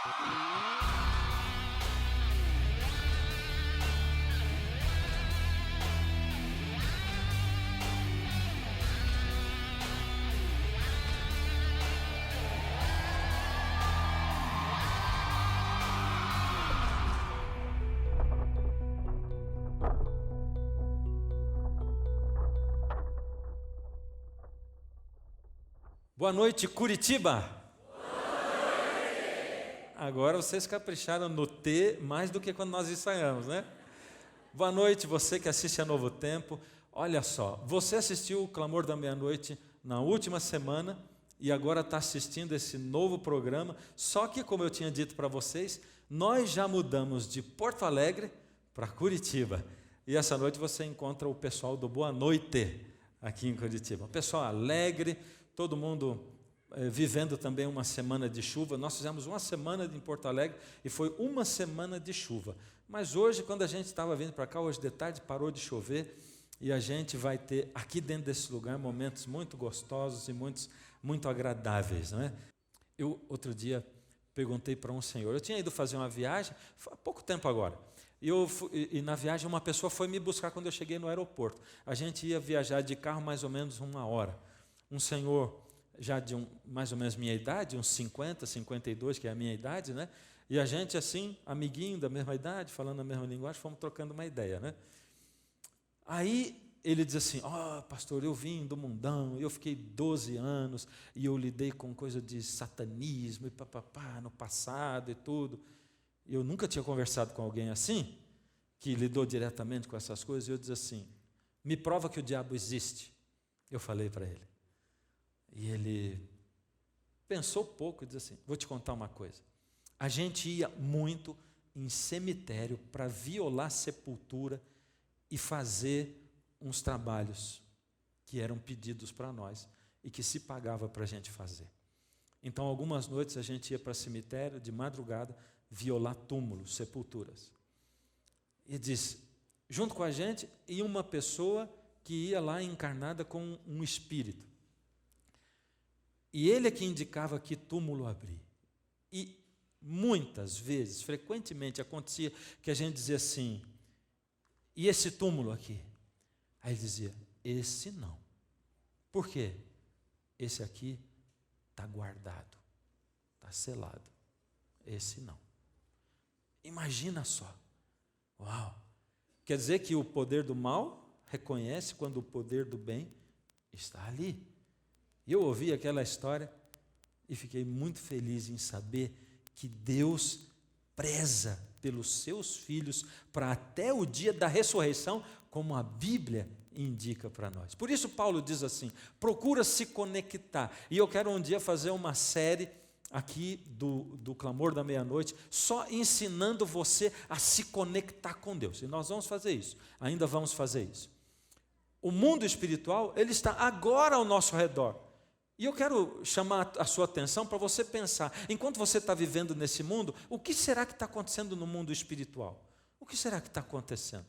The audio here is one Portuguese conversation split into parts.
Boa noite, Curitiba. Boa noite. Agora vocês capricharam no T mais do que quando nós ensaiamos, né? Boa noite, você que assiste a Novo Tempo. Olha só, você assistiu o Clamor da Meia-Noite na última semana e agora está assistindo esse novo programa. Só que, como eu tinha dito para vocês, nós já mudamos de Porto Alegre para Curitiba. E essa noite você encontra o pessoal do Boa Noite aqui em Curitiba. Um pessoal alegre, todo mundo vivendo também uma semana de chuva. Nós fizemos uma semana em Porto Alegre e foi uma semana de chuva. Mas hoje, quando a gente estava vindo para cá, hoje de tarde parou de chover e a gente vai ter aqui dentro desse lugar momentos muito gostosos e muito agradáveis, não é? Eu, outro dia, perguntei para um senhor, eu tinha ido fazer uma viagem, há pouco tempo agora, e na viagem uma pessoa foi me buscar quando eu cheguei no aeroporto. A gente ia viajar de carro mais ou menos 1 hora. Um senhor já de mais ou menos minha idade, uns 50, 52, que é a minha idade, né? E a gente assim, amiguinho da mesma idade, falando a mesma linguagem, fomos trocando uma ideia, né? Aí ele diz assim, pastor, eu vim do mundão, eu fiquei 12 anos e eu lidei com coisa de satanismo e papapá no passado e tudo. Eu nunca tinha conversado com alguém assim, que lidou diretamente com essas coisas, e eu disse assim, me prova que o diabo existe. Eu falei para ele. E ele pensou pouco e disse assim, vou te contar uma coisa. A gente ia muito em cemitério para violar sepultura e fazer uns trabalhos que eram pedidos para nós e que se pagava para a gente fazer. Então, algumas noites a gente ia para cemitério de madrugada violar túmulos, sepulturas. E disse, junto com a gente ia uma pessoa que ia lá encarnada com um espírito. E ele é que indicava que túmulo abrir. E muitas vezes, frequentemente acontecia que a gente dizia assim, e esse túmulo aqui? Aí ele dizia, esse não. Por quê? Esse aqui está guardado, está selado. Esse não. Imagina só. Uau! Quer dizer que o poder do mal reconhece quando o poder do bem está ali. E eu ouvi aquela história e fiquei muito feliz em saber que Deus preza pelos seus filhos para até o dia da ressurreição, como a Bíblia indica para nós. Por isso Paulo diz assim, procura se conectar. E eu quero um dia fazer uma série aqui do Clamor da Meia-Noite, só ensinando você a se conectar com Deus. E nós vamos fazer isso, ainda vamos fazer isso. O mundo espiritual, ele está agora ao nosso redor. E eu quero chamar a sua atenção para você pensar, enquanto você está vivendo nesse mundo, o que será que está acontecendo no mundo espiritual? O que será que está acontecendo?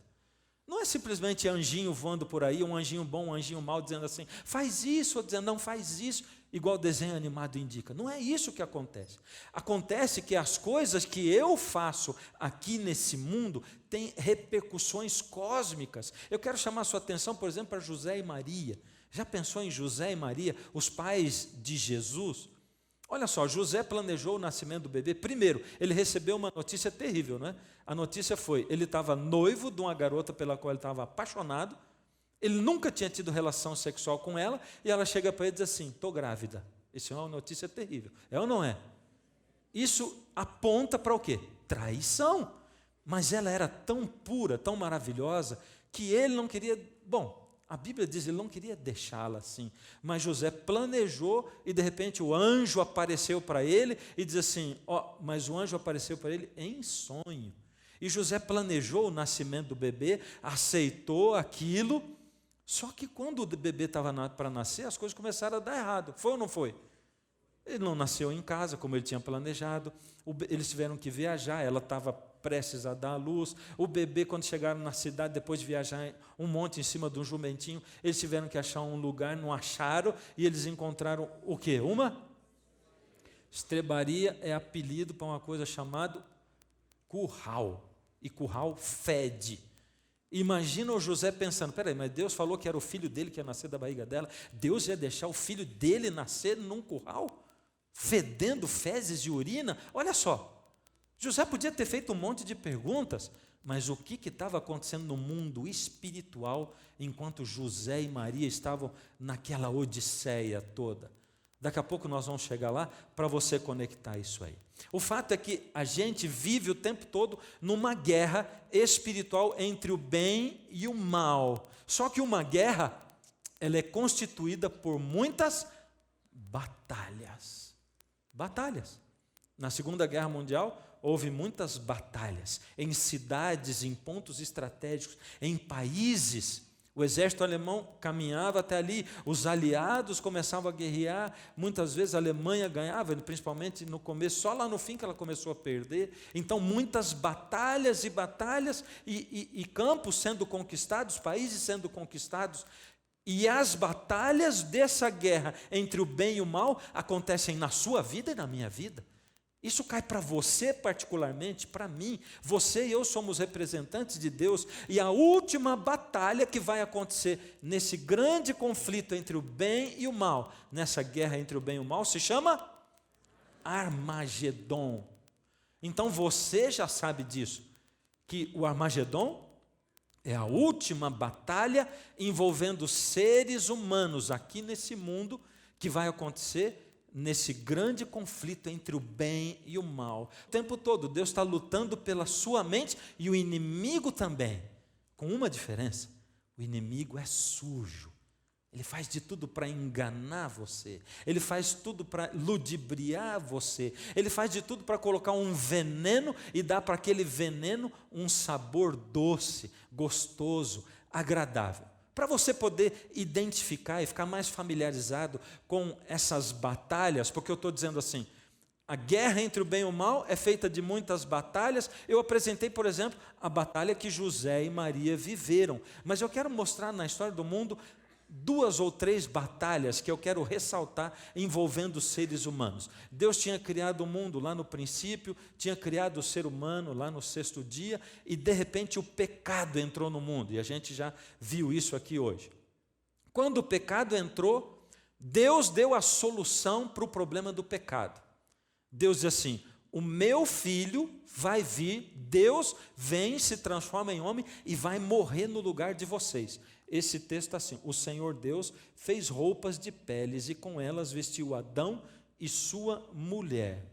Não é simplesmente anjinho voando por aí, um anjinho bom, um anjinho mau, dizendo assim, faz isso, ou dizendo, não faz isso, igual o desenho animado indica. Não é isso que acontece. Acontece que as coisas que eu faço aqui nesse mundo têm repercussões cósmicas. Eu quero chamar a sua atenção, por exemplo, para José e Maria. Já pensou em José e Maria, os pais de Jesus? Olha só, José planejou o nascimento do bebê. Primeiro, ele recebeu uma notícia terrível, né? A notícia foi, ele estava noivo de uma garota pela qual ele estava apaixonado, ele nunca tinha tido relação sexual com ela, e ela chega para ele e diz assim, estou grávida. Isso é uma notícia terrível. É ou não é? Isso aponta para o quê? Traição. Mas ela era tão pura, tão maravilhosa, que ele não queria... Bom, a Bíblia diz que ele não queria deixá-la assim, mas José planejou e de repente o anjo apareceu para ele e diz assim, mas o anjo apareceu para ele em sonho. E José planejou o nascimento do bebê, aceitou aquilo, só que quando o bebê estava para nascer, as coisas começaram a dar errado. Foi ou não foi? Ele não nasceu em casa como ele tinha planejado, eles tiveram que viajar, ela estava prestes a dar à luz, o bebê quando chegaram na cidade, depois de viajar um monte em cima de um jumentinho, eles tiveram que achar um lugar, não acharam, e eles encontraram o quê? Uma Estrebaria é apelido para uma coisa chamada curral. E curral fede. Imagina o José pensando, peraí, mas Deus falou que era o filho dele que ia nascer da barriga dela. Deus ia deixar o filho dele nascer num curral? Fedendo fezes e urina? Olha só, José podia ter feito um monte de perguntas, mas o que estava acontecendo no mundo espiritual enquanto José e Maria estavam naquela odisseia toda? Daqui a pouco nós vamos chegar lá para você conectar isso aí. O fato é que a gente vive o tempo todo numa guerra espiritual entre o bem e o mal. Só que uma guerra, ela é constituída por muitas batalhas. Batalhas. Na Segunda Guerra Mundial, houve muitas batalhas em cidades, em pontos estratégicos, em países. O exército alemão caminhava até ali, os aliados começavam a guerrear, muitas vezes a Alemanha ganhava, principalmente no começo, só lá no fim que ela começou a perder. Então muitas batalhas e batalhas, e campos sendo conquistados, países sendo conquistados, e as batalhas dessa guerra entre o bem e o mal acontecem na sua vida e na minha vida. Isso cai para você particularmente, para mim. Você e eu somos representantes de Deus. E a última batalha que vai acontecer nesse grande conflito entre o bem e o mal, nessa guerra entre o bem e o mal, se chama Armagedon. Então você já sabe disso, que o Armagedon é a última batalha envolvendo seres humanos aqui nesse mundo que vai acontecer nesse grande conflito entre o bem e o mal. O tempo todo Deus está lutando pela sua mente e o inimigo também, com uma diferença: o inimigo é sujo. Ele faz de tudo para enganar você, ele faz tudo para ludibriar você, ele faz de tudo para colocar um veneno e dar para aquele veneno um sabor doce, gostoso, agradável. Para você poder identificar e ficar mais familiarizado com essas batalhas, porque eu estou dizendo assim, a guerra entre o bem e o mal é feita de muitas batalhas. Eu apresentei, por exemplo, a batalha que José e Maria viveram, mas eu quero mostrar na história do mundo 2 ou 3 batalhas que eu quero ressaltar envolvendo os seres humanos. Deus tinha criado o mundo lá no princípio, tinha criado o ser humano lá no 6º dia, e de repente o pecado entrou no mundo, e a gente já viu isso aqui hoje. Quando o pecado entrou, Deus deu a solução para o problema do pecado. Deus diz assim: o meu filho vai vir, Deus vem, se transforma em homem e vai morrer no lugar de vocês. Esse texto está assim: o Senhor Deus fez roupas de peles e com elas vestiu Adão e sua mulher.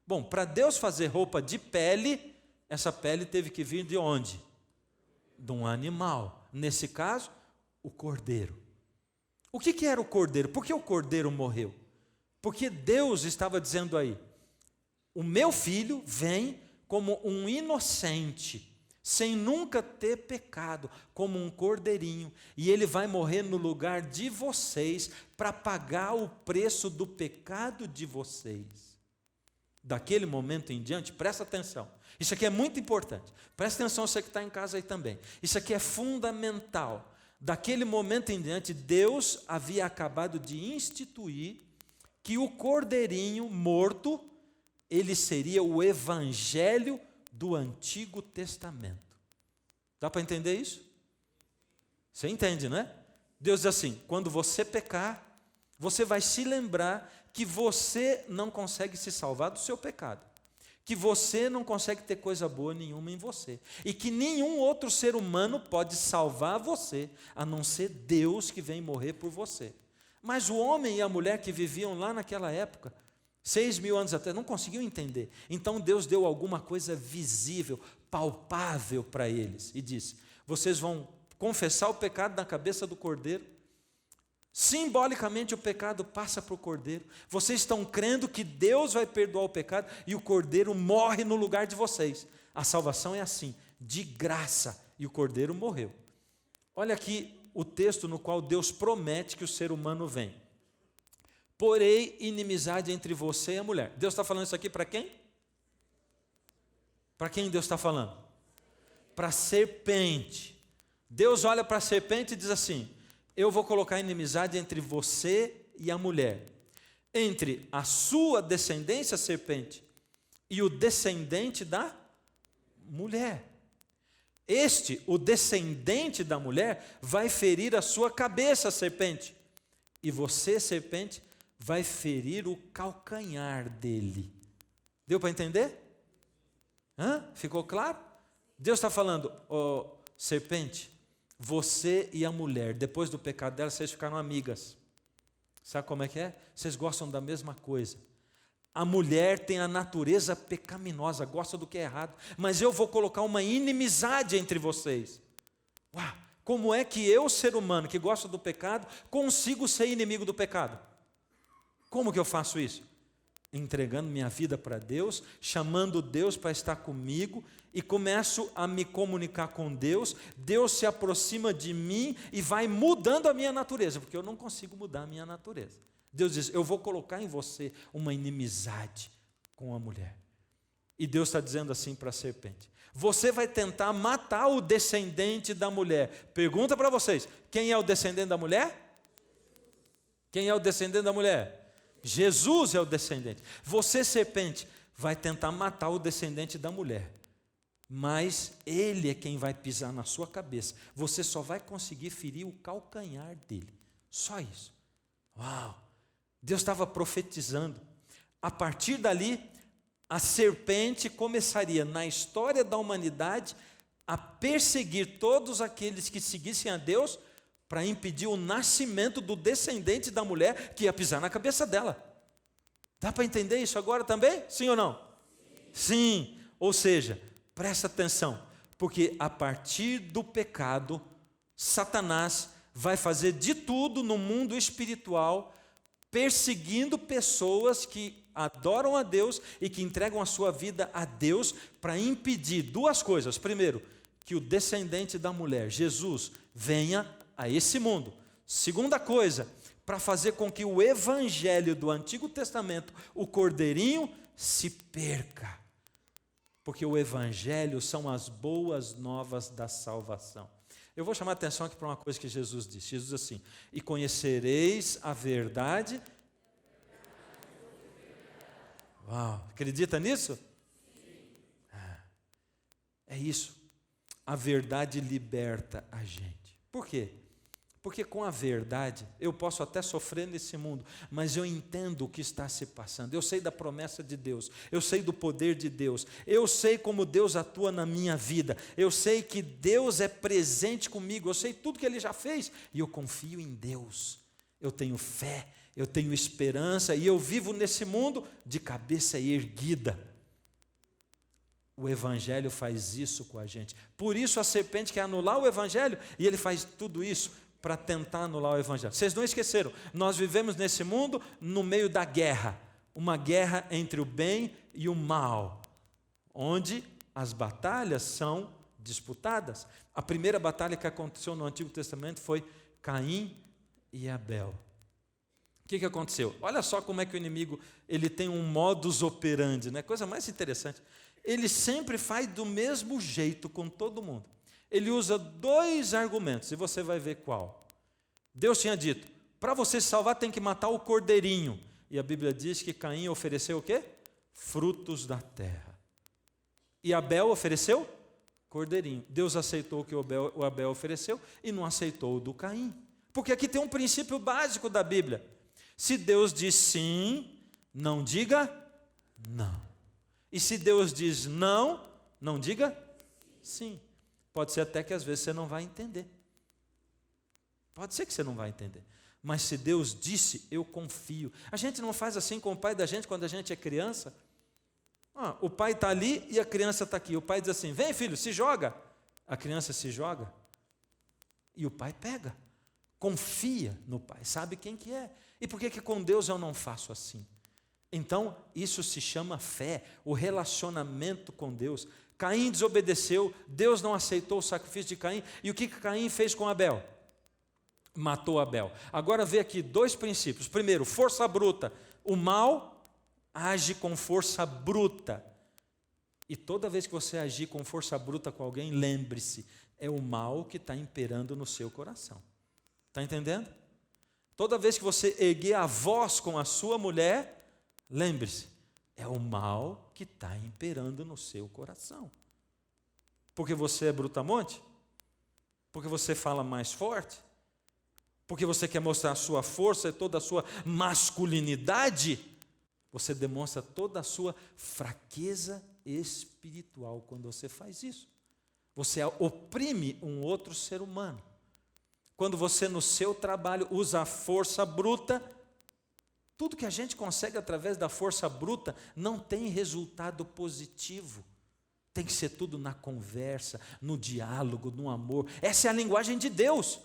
Bom, para Deus fazer roupa de pele, essa pele teve que vir de onde? De um animal. Nesse caso, o cordeiro. O que era o cordeiro? Por que o cordeiro morreu? Porque Deus estava dizendo aí: o meu filho vem como um inocente, sem nunca ter pecado, como um cordeirinho, e ele vai morrer no lugar de vocês para pagar o preço do pecado de vocês. Daquele momento em diante, presta atenção, isso aqui é muito importante, presta atenção você que está em casa aí também, isso aqui é fundamental. Daquele momento em diante, Deus havia acabado de instituir que o cordeirinho morto, ele seria o evangelho do Antigo Testamento. Dá para entender isso? Você entende, não é? Deus diz assim: quando você pecar, você vai se lembrar que você não consegue se salvar do seu pecado, que você não consegue ter coisa boa nenhuma em você, e que nenhum outro ser humano pode salvar você, a não ser Deus que vem morrer por você. Mas o homem e a mulher que viviam lá naquela época, 6.000 anos atrás, não conseguiam entender. Então Deus deu alguma coisa visível, palpável para eles, e disse: vocês vão confessar o pecado na cabeça do cordeiro. Simbolicamente o pecado passa para o cordeiro. Vocês estão crendo que Deus vai perdoar o pecado e o cordeiro morre no lugar de vocês. A salvação é assim, de graça, e o cordeiro morreu. Olha aqui o texto no qual Deus promete que o ser humano vem: porém inimizade entre você e a mulher. Deus está falando isso aqui para quem? Para quem Deus está falando? Para a serpente. Deus olha para a serpente e diz assim: eu vou colocar inimizade entre você e a mulher. entre a sua descendência, serpente, e o descendente da mulher. O descendente da mulher, vai ferir a sua cabeça, serpente. E você, serpente, vai ferir o calcanhar dele. Deu para entender? Ficou claro? Deus está falando, serpente, você e a mulher, depois do pecado dela, vocês ficaram amigas. Sabe como é que é? Vocês gostam da mesma coisa. A mulher tem a natureza pecaminosa, gosta do que é errado, mas eu vou colocar uma inimizade entre vocês. Uau, como é que eu, ser humano que gosta do pecado, consigo ser inimigo do pecado? Como que eu faço isso? Entregando minha vida para Deus, chamando Deus para estar comigo e começo a me comunicar com Deus. Deus se aproxima de mim e vai mudando a minha natureza, porque eu não consigo mudar a minha natureza. Deus diz, eu vou colocar em você uma inimizade com a mulher. E Deus está dizendo assim para a serpente, você vai tentar matar o descendente da mulher. Pergunta para vocês, quem é o descendente da mulher? Quem é o descendente da mulher? Jesus é o descendente. Você, serpente, vai tentar matar o descendente da mulher, mas ele é quem vai pisar na sua cabeça. Você só vai conseguir ferir o calcanhar dele. Só isso. Uau! Deus estava profetizando. A partir dali, a serpente começaria, na história da humanidade, a perseguir todos aqueles que seguissem a Deus, para impedir o nascimento do descendente da mulher que ia pisar na cabeça dela. Dá para entender isso agora também? Sim ou não? Sim. Ou seja, presta atenção, porque a partir do pecado, Satanás vai fazer de tudo no mundo espiritual, perseguindo pessoas que adoram a Deus e que entregam a sua vida a Deus, para impedir duas coisas. Primeiro, que o descendente da mulher, Jesus, venha a esse mundo. Segunda coisa, para fazer com que o evangelho do Antigo Testamento, o cordeirinho, se perca. Porque o evangelho são as boas novas da salvação. Eu vou chamar a atenção aqui para uma coisa que Jesus disse. Jesus diz assim, e conhecereis a verdade. Uau, acredita nisso? É isso. A verdade liberta a gente. Por quê? Porque com a verdade, eu posso até sofrer nesse mundo, mas eu entendo o que está se passando. Eu sei da promessa de Deus, eu sei do poder de Deus, eu sei como Deus atua na minha vida, eu sei que Deus é presente comigo, eu sei tudo que Ele já fez, e eu confio em Deus. Eu tenho fé, eu tenho esperança, e eu vivo nesse mundo de cabeça erguida. O Evangelho faz isso com a gente. Por isso a serpente quer anular o Evangelho, e ele faz tudo isso para tentar anular o Evangelho. Vocês não esqueceram, nós vivemos nesse mundo no meio da guerra, uma guerra entre o bem e o mal, onde as batalhas são disputadas. A primeira batalha que aconteceu no Antigo Testamento foi Caim e Abel. O que aconteceu? Olha só como é que o inimigo ele tem um modus operandi, né? Coisa mais interessante. Ele sempre faz do mesmo jeito com todo mundo. Ele usa dois argumentos, e você vai ver qual. Deus tinha dito, para você se salvar tem que matar o cordeirinho. E a Bíblia diz que Caim ofereceu o quê? Frutos da terra. E Abel ofereceu? Cordeirinho. Deus aceitou o que o Abel ofereceu e não aceitou o do Caim. Porque aqui tem um princípio básico da Bíblia. Se Deus diz sim, não diga não. E se Deus diz não, não diga sim. Pode ser até que às vezes você não vai entender. Pode ser que você não vai entender. Mas se Deus disse, eu confio. A gente não faz assim com o pai da gente quando a gente é criança. O pai está ali e a criança está aqui. O pai diz assim, vem filho, se joga. A criança se joga. E o pai pega. Confia no pai, sabe quem que é. E por que com Deus eu não faço assim? Então, isso se chama fé, o relacionamento com Deus. Caim desobedeceu, Deus não aceitou o sacrifício de Caim. E o que Caim fez com Abel? Matou Abel. Agora vê aqui dois princípios. Primeiro, força bruta. O mal age com força bruta. E toda vez que você agir com força bruta com alguém, lembre-se, é o mal que está imperando no seu coração. Está entendendo? Toda vez que você erguer a voz com a sua mulher, lembre-se, é o mal que está imperando no seu coração. Porque você é brutamonte? Porque você fala mais forte? Porque você quer mostrar a sua força e toda a sua masculinidade? Você demonstra toda a sua fraqueza espiritual quando você faz isso. Você oprime um outro ser humano. Quando você no seu trabalho usa a força bruta, tudo que a gente consegue através da força bruta não tem resultado positivo. Tem que ser tudo na conversa, no diálogo, no amor. Essa é a linguagem de Deus.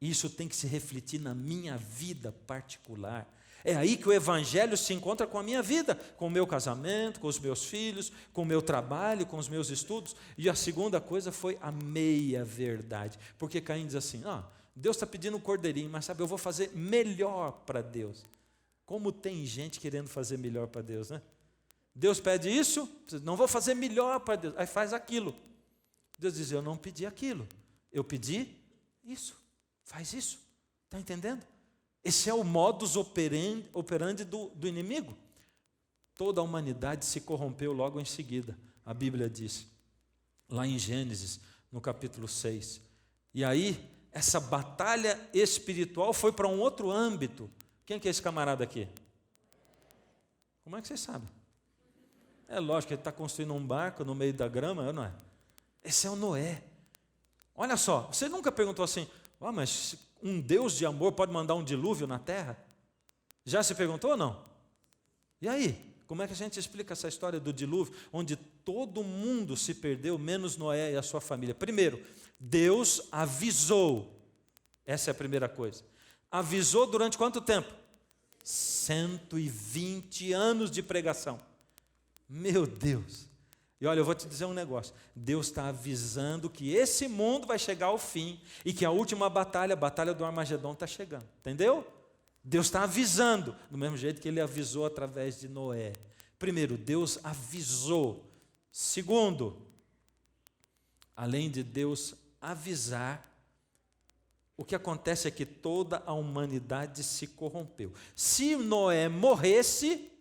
Isso tem que se refletir na minha vida particular. É aí que o evangelho se encontra com a minha vida, com o meu casamento, com os meus filhos, com o meu trabalho, com os meus estudos. E a segunda coisa foi a meia-verdade. Porque Caim diz assim, Deus está pedindo um cordeirinho, mas sabe, eu vou fazer melhor para Deus. Como tem gente querendo fazer melhor para Deus, né? Deus pede isso, não vou fazer melhor para Deus, aí faz aquilo. Deus diz, eu não pedi aquilo, eu pedi isso, faz isso, está entendendo? Esse é o modus operandi do inimigo. Toda a humanidade se corrompeu logo em seguida, a Bíblia diz, lá em Gênesis, no capítulo 6. E aí, essa batalha espiritual foi para um outro âmbito. Quem que é esse camarada aqui? Como é que vocês sabem? É lógico que ele está construindo um barco no meio da grama, não é? Esse é o Noé. Olha só, você nunca perguntou assim, mas um Deus de amor pode mandar um dilúvio na terra? Já se perguntou ou não? E aí, como é que a gente explica essa história do dilúvio, onde todo mundo se perdeu, menos Noé e a sua família? Primeiro, Deus avisou, essa é a primeira coisa. Avisou durante quanto tempo? 120 anos de pregação. Meu Deus! E olha, eu vou te dizer um negócio. Deus está avisando que esse mundo vai chegar ao fim e que a última batalha, a batalha do Armagedon, está chegando. Entendeu? Deus está avisando, do mesmo jeito que Ele avisou através de Noé. Primeiro, Deus avisou. Segundo, além de Deus avisar, o que acontece é que toda a humanidade se corrompeu. Se Noé morresse,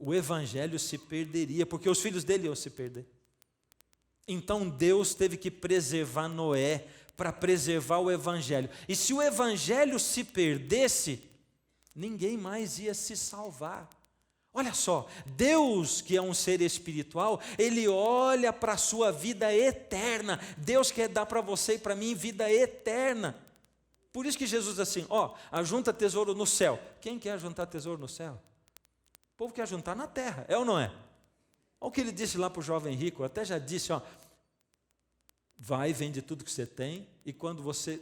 o evangelho se perderia, porque os filhos dele iam se perder. Então Deus teve que preservar Noé para preservar o evangelho. E se o evangelho se perdesse, ninguém mais ia se salvar. Olha só, Deus, que é um ser espiritual, Ele olha para a sua vida eterna. Deus quer dar para você e para mim vida eterna. Por isso que Jesus diz assim, ajunta tesouro no céu. Quem quer ajuntar tesouro no céu? O povo quer juntar na terra, é ou não é? Olha o que ele disse lá para o jovem rico, eu até já disse, vai, vende tudo que você tem, e quando você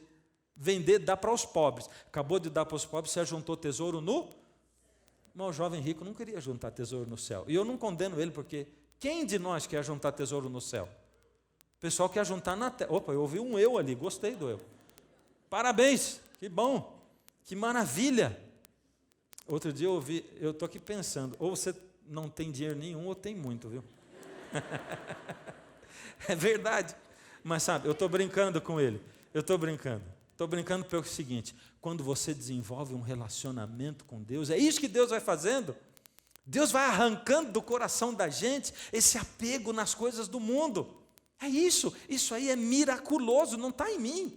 vender, dá para os pobres. Acabou de dar para os pobres, você ajuntou tesouro no... Mas o jovem rico não queria juntar tesouro no céu. E eu não condeno ele, porque quem de nós quer juntar tesouro no céu? O pessoal quer juntar na terra. Opa, eu ouvi um eu ali, gostei do eu. Parabéns, que bom, que maravilha. Outro dia eu estou aqui pensando, ou você não tem dinheiro nenhum, ou tem muito, viu? É verdade. Mas sabe, eu estou brincando com ele. Estou brincando pelo seguinte, quando você desenvolve um relacionamento com Deus, é isso que Deus vai fazendo. Deus vai arrancando do coração da gente esse apego nas coisas do mundo. É isso aí é miraculoso, não está em mim.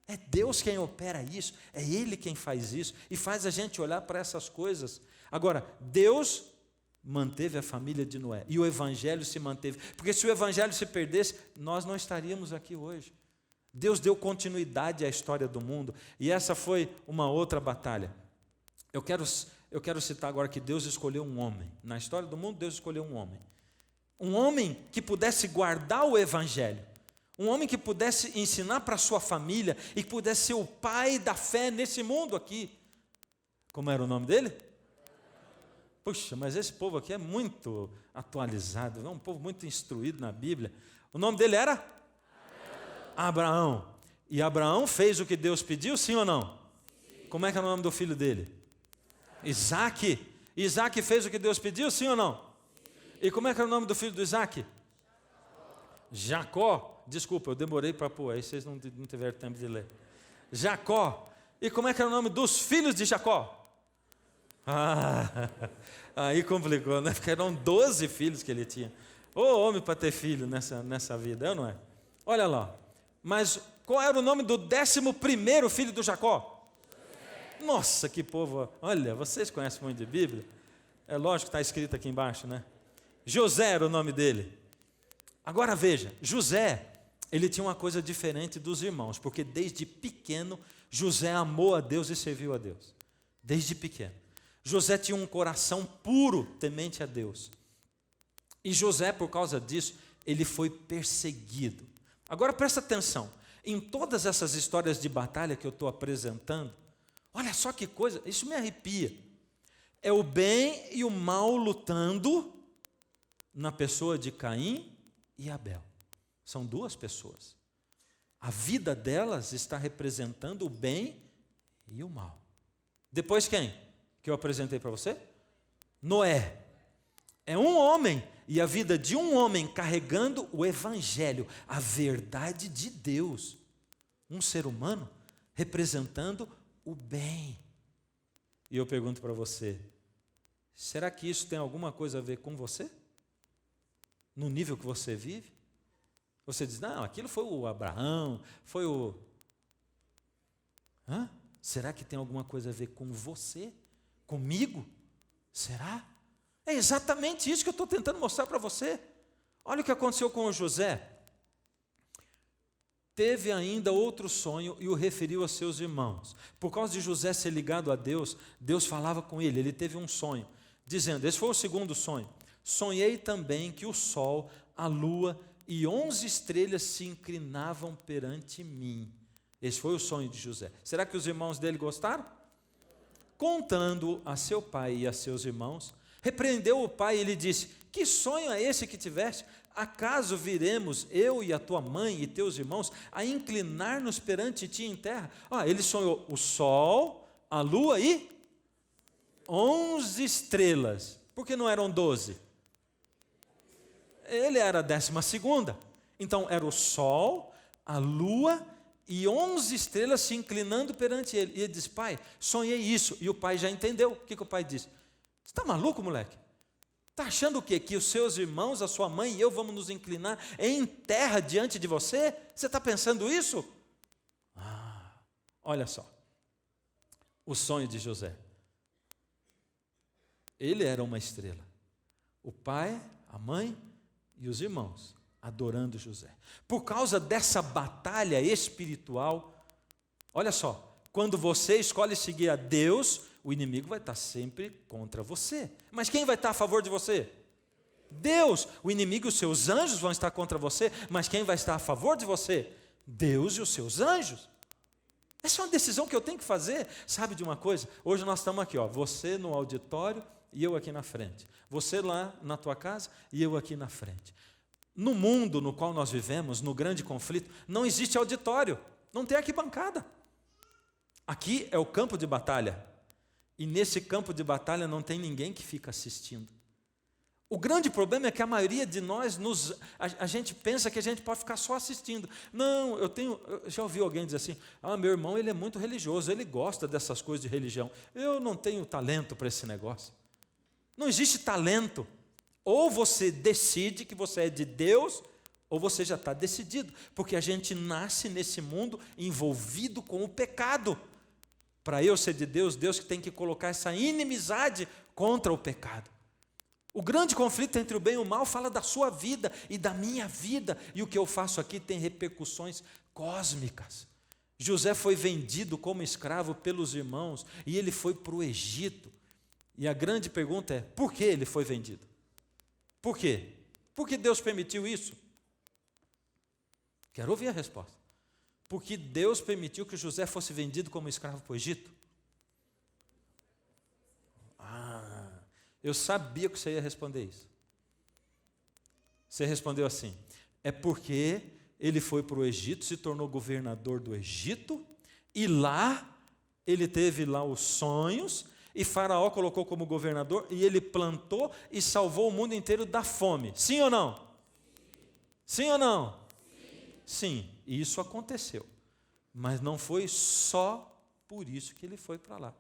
É Deus quem opera isso, é Ele quem faz isso e faz a gente olhar para essas coisas. Agora, Deus manteve a família de Noé e o evangelho se manteve, porque se o evangelho se perdesse, nós não estaríamos aqui hoje. Deus deu continuidade à história do mundo e essa foi uma outra batalha. Eu quero citar agora que Deus escolheu um homem. Na história do mundo, Deus escolheu um homem. Um homem que pudesse guardar o evangelho. Um homem que pudesse ensinar para a sua família e que pudesse ser o pai da fé nesse mundo aqui. Como era o nome dele? Puxa, mas esse povo aqui é muito atualizado, é um povo muito instruído na Bíblia. O nome dele era? Abraão. E Abraão fez o que Deus pediu, sim ou não? Sim. Como é que é o nome do filho dele? Isaac. Isaac fez o que Deus pediu, sim ou não? Sim. E como é que é o nome do filho do Isaac? Jacó. Desculpa, eu demorei para pôr, aí vocês não tiveram tempo de ler. Jacó. E como é que era o nome dos filhos de Jacó? Aí complicou, né? Porque eram 12 filhos que ele tinha. Ô homem para ter filho nessa vida, é ou não é? Olha lá. Mas qual era o nome do 11º filho do Jacó? Nossa, que povo. Olha, vocês conhecem muito de Bíblia? É lógico que está escrito aqui embaixo, né? José era o nome dele. Agora veja, José, ele tinha uma coisa diferente dos irmãos, porque desde pequeno José amou a Deus e serviu a Deus. Desde pequeno. José tinha um coração puro, temente a Deus. E José, por causa disso, ele foi perseguido. Agora presta atenção, em todas essas histórias de batalha que eu estou apresentando, olha só que coisa, isso me arrepia. É o bem e o mal lutando na pessoa de Caim e Abel. São duas pessoas. A vida delas está representando o bem e o mal. Depois quem? Que eu apresentei para você? Noé. É um homem, e a vida de um homem carregando o evangelho, a verdade de Deus. Um ser humano representando o bem. E eu pergunto para você, será que isso tem alguma coisa a ver com você? No nível que você vive? Você diz, não, aquilo foi o Abraão, foi o... Será que tem alguma coisa a ver com você? Comigo? Será? É exatamente isso que eu estou tentando mostrar para você. Olha o que aconteceu com o José. Teve ainda outro sonho e o referiu a seus irmãos. Por causa de José ser ligado a Deus, Deus falava com ele. Ele teve um sonho, dizendo, esse foi o segundo sonho. Sonhei também que o sol, a lua e 11 estrelas se inclinavam perante mim. Esse foi o sonho de José. Será que os irmãos dele gostaram? Contando a seu pai e a seus irmãos, repreendeu o pai e lhe disse, que sonho é esse que tiveste? Acaso viremos, eu e a tua mãe e teus irmãos, a inclinar-nos perante ti em terra? Ele sonhou o sol, a lua e 11 estrelas. Por que não eram 12? Ele era a 12ª. Então era o sol, a lua e 11 estrelas se inclinando perante ele. E ele disse, pai, sonhei isso. E o pai já entendeu. O que o pai disse? Você está maluco, moleque? Está achando o quê? Que os seus irmãos, a sua mãe e eu vamos nos inclinar em terra diante de você? Você está pensando isso? Olha só. O sonho de José. Ele era uma estrela. O pai, a mãe e os irmãos adorando José. Por causa dessa batalha espiritual, olha só, quando você escolhe seguir a Deus, o inimigo vai estar sempre contra você. Mas quem vai estar a favor de você? Deus. O inimigo e os seus anjos vão estar contra você, mas quem vai estar a favor de você? Deus e os seus anjos. Essa é uma decisão que eu tenho que fazer. Sabe de uma coisa? Hoje nós estamos aqui, você no auditório e eu aqui na frente. Você lá na tua casa e eu aqui na frente. No mundo no qual nós vivemos, no grande conflito, não existe auditório, não tem arquibancada. Aqui é o campo de batalha. E nesse campo de batalha não tem ninguém que fica assistindo. O grande problema é que a maioria de nós, a gente pensa que a gente pode ficar só assistindo. Não, eu já ouvi alguém dizer assim, meu irmão ele é muito religioso, ele gosta dessas coisas de religião. Eu não tenho talento para esse negócio. Não existe talento. Ou você decide que você é de Deus, ou você já está decidido. Porque a gente nasce nesse mundo envolvido com o pecado. Para eu ser de Deus, Deus que tem que colocar essa inimizade contra o pecado. O grande conflito entre o bem e o mal fala da sua vida e da minha vida. E o que eu faço aqui tem repercussões cósmicas. José foi vendido como escravo pelos irmãos e ele foi para o Egito. E a grande pergunta é, por que ele foi vendido? Por quê? Por que Deus permitiu isso? Quero ouvir a resposta. Porque Deus permitiu que José fosse vendido como escravo para o Egito? Eu sabia que você ia responder isso. Você respondeu assim, é porque ele foi para o Egito, se tornou governador do Egito, e lá, ele teve lá os sonhos, e Faraó colocou como governador, e ele plantou e salvou o mundo inteiro da fome. Sim ou não? Sim ou não? Sim, e isso aconteceu. Mas não foi só Por isso que ele foi para lá.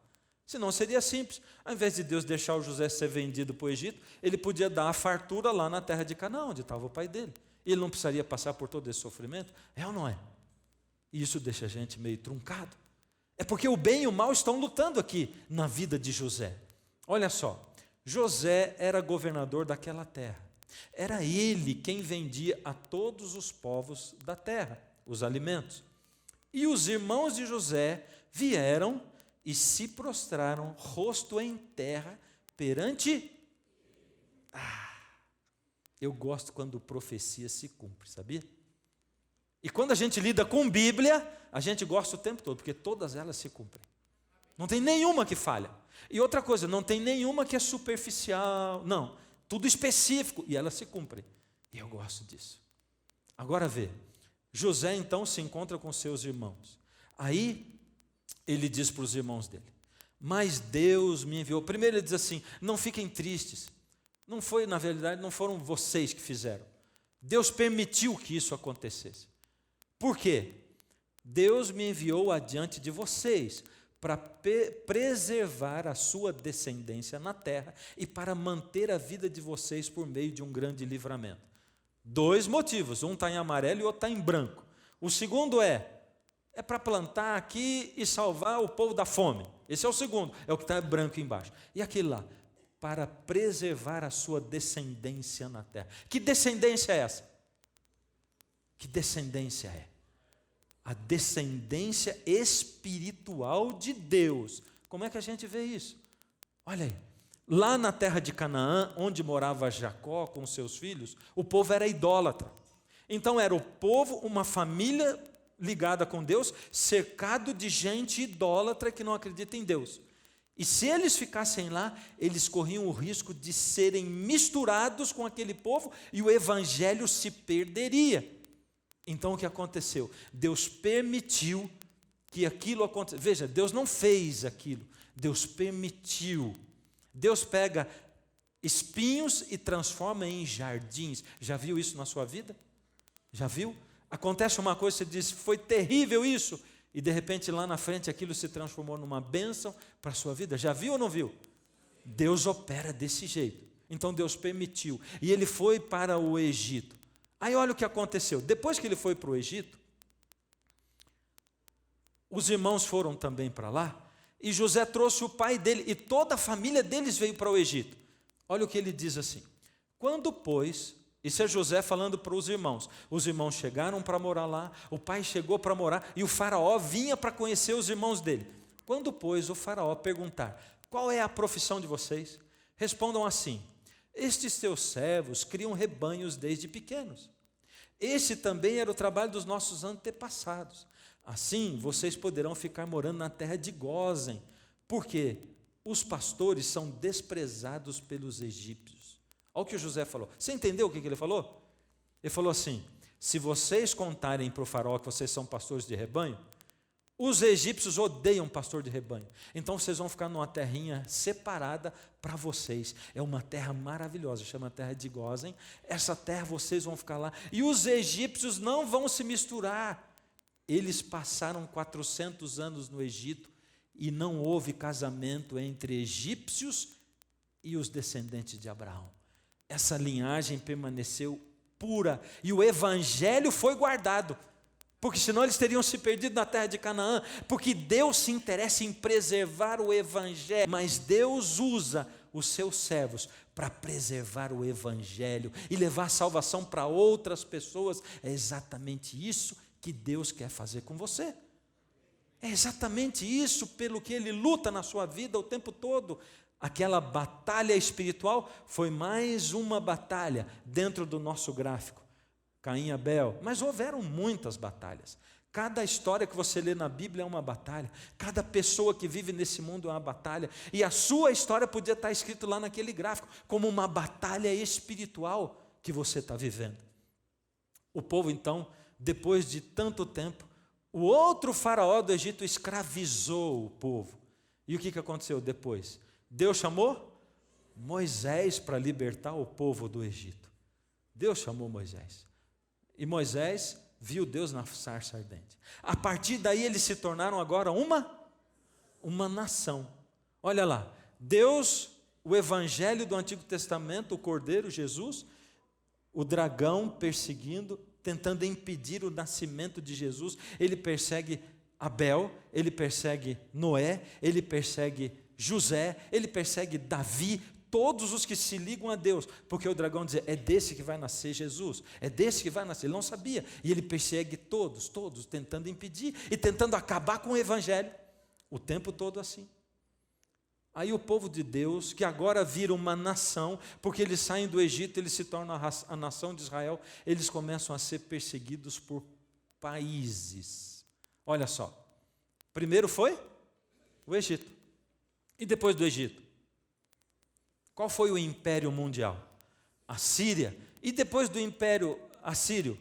Senão seria simples. Ao invés de Deus deixar o José ser vendido para o Egito, ele podia dar a fartura lá na terra de Canaã, onde estava o pai dele. E ele não precisaria passar por todo esse sofrimento. É ou não é? E isso deixa a gente meio truncado. É porque o bem e o mal estão lutando aqui na vida de José. Olha só, José era governador daquela terra. Era ele quem vendia a todos os povos da terra os alimentos. E os irmãos de José vieram e se prostraram, rosto em terra, perante... eu gosto quando profecia se cumpre, sabia? E quando a gente lida com Bíblia, a gente gosta o tempo todo, porque todas elas se cumprem. Não tem nenhuma que falha. E outra coisa, não tem nenhuma que é superficial, não. Tudo específico, e elas se cumprem. E eu gosto disso. Agora vê, José então se encontra com seus irmãos. Aí ele diz para os irmãos dele, mas Deus me enviou. Primeiro ele diz assim, não fiquem tristes. Não foi, na verdade, não foram vocês que fizeram. Deus permitiu que isso acontecesse. Por quê? Deus me enviou adiante de vocês para preservar a sua descendência na terra e para manter a vida de vocês por meio de um grande livramento. 2 motivos, um está em amarelo e o outro está em branco. O segundo é para plantar aqui e salvar o povo da fome. Esse é o segundo, é o que está branco embaixo. E aquele lá, para preservar a sua descendência na terra. Que descendência é essa? Que descendência é? A descendência espiritual de Deus. Como é que a gente vê isso? Olha aí, lá na terra de Canaã, onde morava Jacó com seus filhos, o povo era idólatra. Então era o povo, uma família ligada com Deus, cercado de gente idólatra que não acredita em Deus. E se eles ficassem lá, eles corriam o risco de serem misturados com aquele povo e o evangelho se perderia. Então o que aconteceu? Deus permitiu que aquilo acontecesse. Veja, Deus não fez aquilo, Deus permitiu. Deus pega espinhos e transforma em jardins. Já viu isso na sua vida? Já viu? Acontece uma coisa, você diz, foi terrível isso, e de repente lá na frente aquilo se transformou numa bênção para a sua vida. Já viu ou não viu? Deus opera desse jeito. Então Deus permitiu. E ele foi para o Egito. Aí olha o que aconteceu. Depois que ele foi para o Egito, os irmãos foram também para lá, e José trouxe o pai dele, e toda a família deles veio para o Egito. Olha o que ele diz assim, quando, pois, isso é José falando para os irmãos chegaram para morar lá, o pai chegou para morar, e o faraó vinha para conhecer os irmãos dele. Quando, pois, o faraó perguntar, qual é a profissão de vocês? Respondam assim, estes teus servos criam rebanhos desde pequenos. Esse também era o trabalho dos nossos antepassados. Assim, vocês poderão ficar morando na terra de Gósen, porque os pastores são desprezados pelos egípcios. Olha o que o José falou. Você entendeu o que ele falou? Ele falou assim, se vocês contarem para o faraó que vocês são pastores de rebanho, os egípcios odeiam pastor de rebanho. Então vocês vão ficar numa terrinha separada para vocês. É uma terra maravilhosa, chama terra de Gósen. Essa terra vocês vão ficar lá. E os egípcios não vão se misturar. Eles passaram 400 anos no Egito e não houve casamento entre egípcios e os descendentes de Abraão. Essa linhagem permaneceu pura e o evangelho foi guardado. Porque senão eles teriam se perdido na terra de Canaã, porque Deus se interessa em preservar o evangelho, mas Deus usa os seus servos para preservar o evangelho e levar salvação para outras pessoas. É exatamente isso que Deus quer fazer com você. É exatamente isso pelo que Ele luta na sua vida o tempo todo. Aquela batalha espiritual foi mais uma batalha dentro do nosso gráfico. Caim e Abel, mas houveram muitas batalhas. Cada história que você lê na Bíblia é uma batalha. Cada pessoa que vive nesse mundo é uma batalha. E a sua história podia estar escrito lá naquele gráfico, como uma batalha espiritual que você está vivendo. O povo então, depois de tanto tempo, o outro faraó do Egito escravizou o povo. E o que aconteceu depois? Deus chamou Moisés para libertar o povo do Egito. Deus chamou Moisés. E Moisés viu Deus na sarça ardente. A partir daí eles se tornaram agora uma uma nação. Olha lá, Deus, o evangelho do Antigo Testamento, o Cordeiro, Jesus, o dragão perseguindo, tentando impedir o nascimento de Jesus. Ele persegue Abel, ele persegue Noé, ele persegue José, ele persegue Davi, todos os que se ligam a Deus, porque o dragão dizia, é desse que vai nascer Jesus, é desse que vai nascer, ele não sabia, e ele persegue todos, tentando impedir, e tentando acabar com o evangelho, o tempo todo assim. Aí o povo de Deus, que agora vira uma nação, porque eles saem do Egito, eles se tornam a nação de Israel, eles começam a ser perseguidos por países. Olha só, primeiro foi o Egito, e depois do Egito, qual foi o império mundial? A Síria. E depois do império assírio?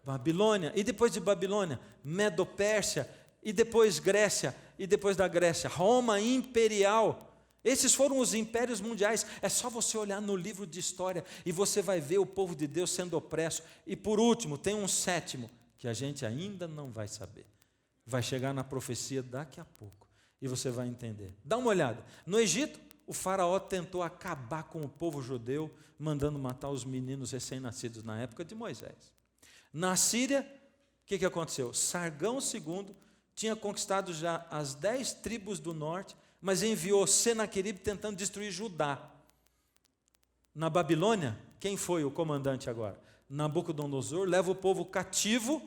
Babilônia. E depois de Babilônia? Medo-Pérsia. E depois Grécia. E depois da Grécia? Roma imperial. Esses foram os impérios mundiais. É só você olhar no livro de história e você vai ver o povo de Deus sendo opresso. E por último, tem um sétimo que a gente ainda não vai saber. Vai chegar na profecia daqui a pouco. E você vai entender. Dá uma olhada. No Egito, o faraó tentou acabar com o povo judeu, mandando matar os meninos recém-nascidos na época de Moisés. Na Síria, o que aconteceu? Sargão II tinha conquistado já as 10 tribos do norte, mas enviou Senaqueribe tentando destruir Judá. Na Babilônia, quem foi o comandante agora? Nabucodonosor leva o povo cativo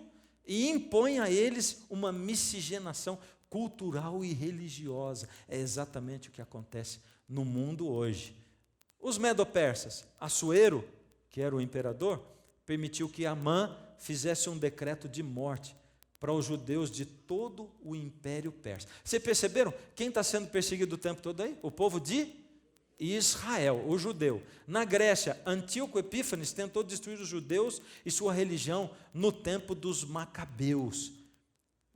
e impõe a eles uma miscigenação cultural e religiosa. É exatamente o que acontece no mundo hoje. Os medo-persas, Assuero, que era o imperador, permitiu que Amã fizesse um decreto de morte para os judeus de todo o império persa. Vocês perceberam? Quem está sendo perseguido o tempo todo aí? O povo de Israel, o judeu. Na Grécia, Antíoco Epífanes tentou destruir os judeus e sua religião no tempo dos Macabeus.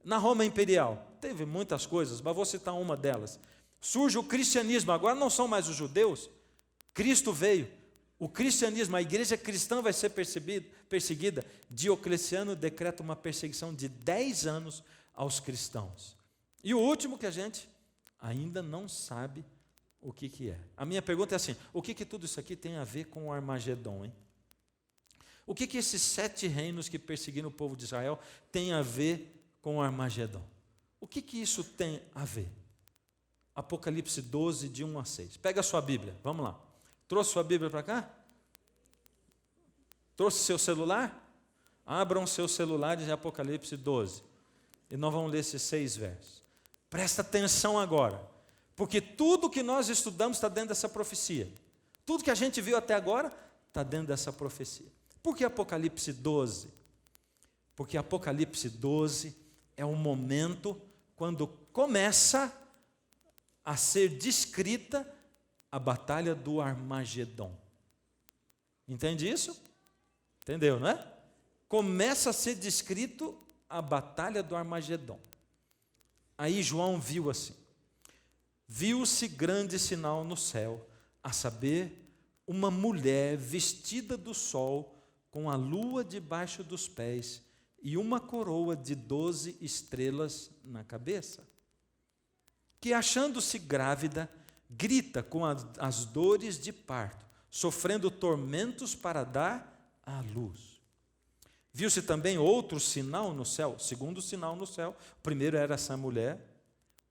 Na Roma Imperial, teve muitas coisas, mas vou citar uma delas. Surge o cristianismo, agora não são mais os judeus, Cristo veio, o cristianismo, a igreja cristã vai ser perseguida. Diocleciano decreta uma perseguição de 10 anos aos cristãos. E o último que a gente ainda não sabe o que é. A minha pergunta é assim, o que tudo isso aqui tem a ver com o Armagedon, hein? O que esses 7 reinos que perseguiram o povo de Israel tem a ver com o Armagedon? O que isso tem a ver? Apocalipse 12, de 1 a 6. Pega a sua Bíblia, vamos lá. Trouxe sua Bíblia para cá? Trouxe seu celular? Abram seus celulares em Apocalipse 12. E nós vamos ler esses 6 versos. Presta atenção agora, porque tudo que nós estudamos está dentro dessa profecia. Tudo que a gente viu até agora está dentro dessa profecia. Por que Apocalipse 12? Porque Apocalipse 12 é um momento quando começa a ser descrita a batalha do Armagedon. Entende isso? Entendeu, não é? Começa a ser descrito a batalha do Armagedon. Aí João viu assim: viu-se grande sinal no céu, a saber, uma mulher vestida do sol, com a lua debaixo dos pés e uma coroa de 12 estrelas na cabeça, que, achando-se grávida, grita com as dores de parto, sofrendo tormentos para dar à luz. Viu-se também outro sinal no céu, segundo sinal no céu, o primeiro era essa mulher,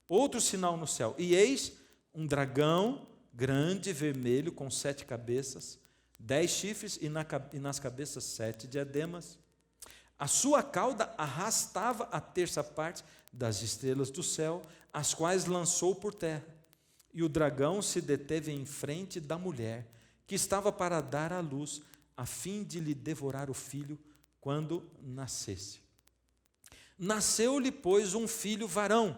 outro sinal no céu, e eis um dragão grande, vermelho, com 7 cabeças, 10 chifres e nas cabeças 7 diademas. A sua cauda arrastava a terça parte das estrelas do céu, as quais lançou por terra. E o dragão se deteve em frente da mulher, que estava para dar à luz, a fim de lhe devorar o filho quando nascesse. Nasceu-lhe, pois, um filho varão,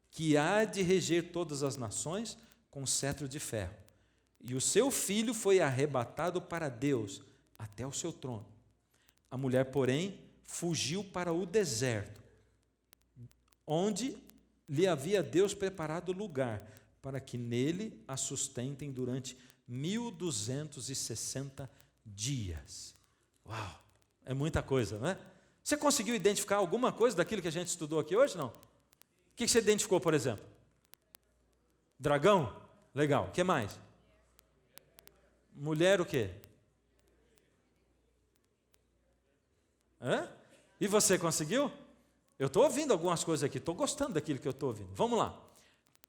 que há de reger todas as nações com cetro de ferro. E o seu filho foi arrebatado para Deus, até o seu trono. A mulher, porém, fugiu para o deserto, onde lhe havia Deus preparado lugar, para que nele a sustentem durante 1260 dias. Uau, é muita coisa, não é? Você conseguiu identificar alguma coisa daquilo que a gente estudou aqui hoje, não? O que você identificou, por exemplo? Dragão? Legal. O que mais? Mulher o quê? Hã? E você conseguiu? Eu estou ouvindo algumas coisas aqui, estou gostando daquilo que eu estou ouvindo. Vamos lá.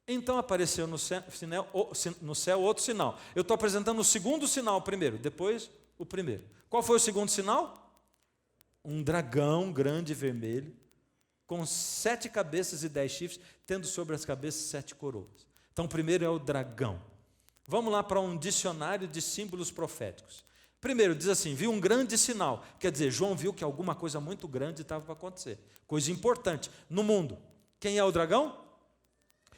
Então apareceu no céu outro sinal. Eu estou apresentando o segundo sinal primeiro, depois o primeiro. Qual foi o segundo sinal? Um dragão grande e vermelho, com 7 cabeças e 10 chifres, tendo sobre as cabeças 7 coroas. Então o primeiro é o dragão. Vamos lá para um dicionário de símbolos proféticos. Primeiro, diz assim, viu um grande sinal. Quer dizer, João viu que alguma coisa muito grande estava para acontecer. Coisa importante no mundo. Quem é o dragão?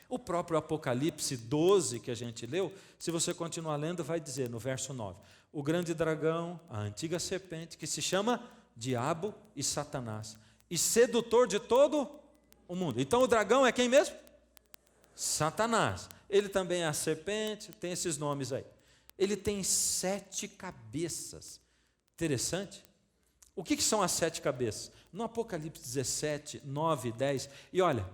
O próprio Apocalipse 12, que a gente leu, se você continuar lendo, vai dizer no verso 9. O grande dragão, a antiga serpente, que se chama Diabo e Satanás, e sedutor de todo o mundo. Então o dragão é quem mesmo? Satanás. Ele também é a serpente, tem esses nomes aí. Ele tem 7 cabeças. Interessante. O que são as 7 cabeças? No Apocalipse 17, 9 e 10. E olha,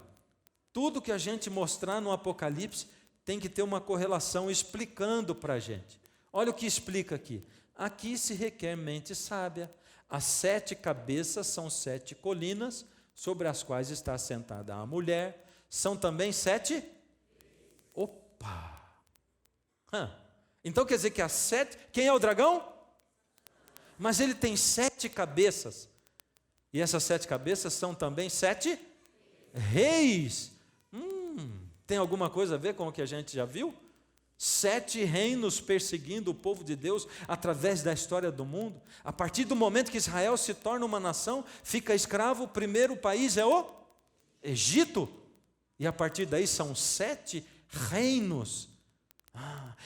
tudo que a gente mostrar no Apocalipse tem que ter uma correlação explicando para a gente. Olha o que explica aqui. Aqui se requer mente sábia. As 7 cabeças são 7 colinas sobre as quais está assentada a mulher. São também 7... Opa! Então quer dizer que as 7... Quem é o dragão? Mas ele tem 7 cabeças. E essas 7 cabeças são também 7 reis. Tem alguma coisa a ver com o que a gente já viu? 7 reinos perseguindo o povo de Deus através da história do mundo. A partir do momento que Israel se torna uma nação, fica escravo, o primeiro país é o Egito. E a partir daí são 7 reinos.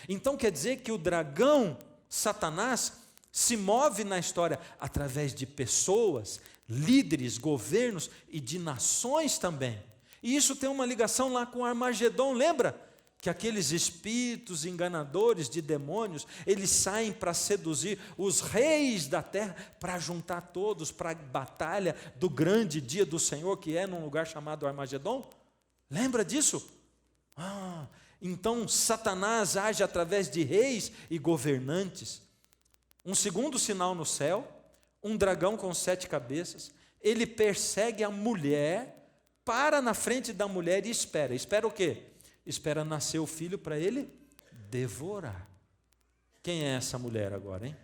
Então quer dizer que o dragão, Satanás, se move na história através de pessoas, líderes, governos e de nações também. E isso tem uma ligação lá com Armagedon, lembra? Que aqueles espíritos enganadores de demônios, eles saem para seduzir os reis da terra, para juntar todos para a batalha do grande dia do Senhor, que é num lugar chamado Armagedon. Lembra disso? Então Satanás age através de reis e governantes. Um segundo sinal no céu, um dragão com 7 cabeças, ele persegue a mulher, para na frente da mulher e espera. Espera o quê? Espera nascer o filho para ele devorar. Quem é essa mulher agora, hein?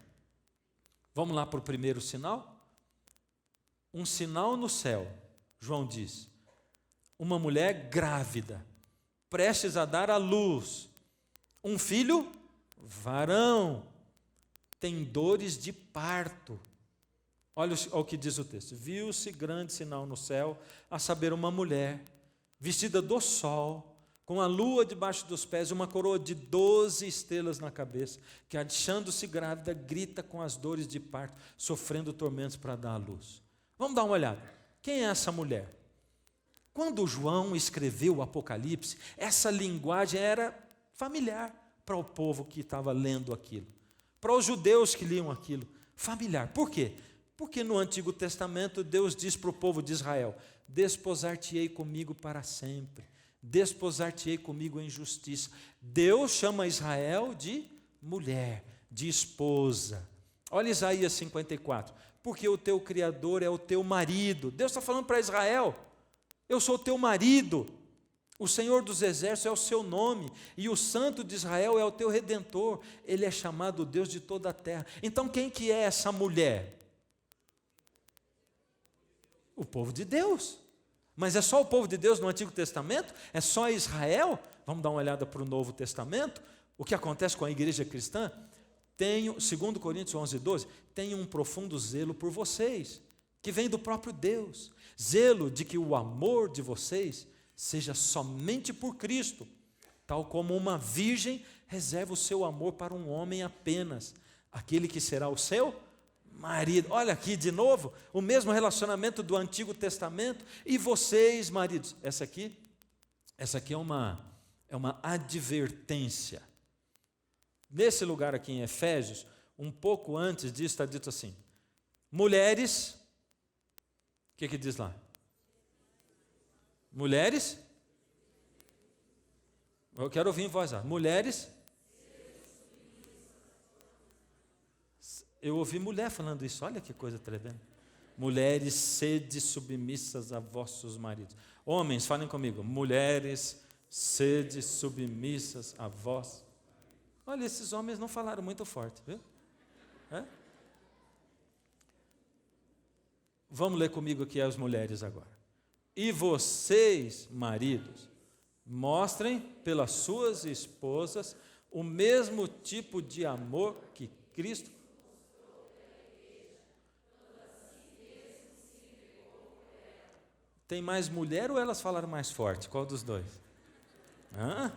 Vamos lá para o primeiro sinal? Um sinal no céu, João diz. Uma mulher grávida, prestes a dar à luz. Um filho varão, tem dores de parto. Olha o que diz o texto. Viu-se grande sinal no céu, a saber, uma mulher, vestida do sol, com a lua debaixo dos pés, uma coroa de 12 estrelas na cabeça, que achando-se grávida, grita com as dores de parto, sofrendo tormentos para dar à luz. Vamos dar uma olhada. Quem é essa mulher? Quando João escreveu o Apocalipse, essa linguagem era familiar para o povo que estava lendo aquilo, para os judeus que liam aquilo, familiar. Por quê? Porque no Antigo Testamento Deus diz para o povo de Israel: desposar-te-ei comigo para sempre, desposar-te-ei comigo em justiça. Deus chama Israel de mulher, de esposa. Olha Isaías 54, porque o teu Criador é o teu marido. Deus está falando para Israel: eu sou o teu marido, o Senhor dos Exércitos é o seu nome, e o Santo de Israel é o teu Redentor. Ele é chamado Deus de toda a terra. Então quem que é essa mulher? O povo de Deus. Mas é só o povo de Deus no Antigo Testamento? É só Israel? Vamos dar uma olhada para o Novo Testamento? O que acontece com a igreja cristã? Segundo Coríntios 11, 12, tenho um profundo zelo por vocês, que vem do próprio Deus. Zelo de que o amor de vocês seja somente por Cristo, tal como uma virgem reserva o seu amor para um homem apenas, aquele que será o seu marido. Olha aqui de novo, o mesmo relacionamento do Antigo Testamento. E vocês, maridos, essa aqui é uma advertência. Nesse lugar aqui em Efésios, um pouco antes disso está dito assim: mulheres, o que diz lá? Mulheres, Eu quero ouvir em voz alta. Mulheres. Eu ouvi mulher falando isso. Olha que coisa tremenda. Mulheres, sede submissas a vossos maridos. Homens, falem comigo. Mulheres, sede submissas a vós. Olha, esses homens não falaram muito forte, viu? É? Vamos ler comigo aqui as mulheres agora. E vocês, maridos, mostrem pelas suas esposas o mesmo tipo de amor que Cristo. Tem mais mulher ou elas falaram mais forte? Qual dos dois? Hã?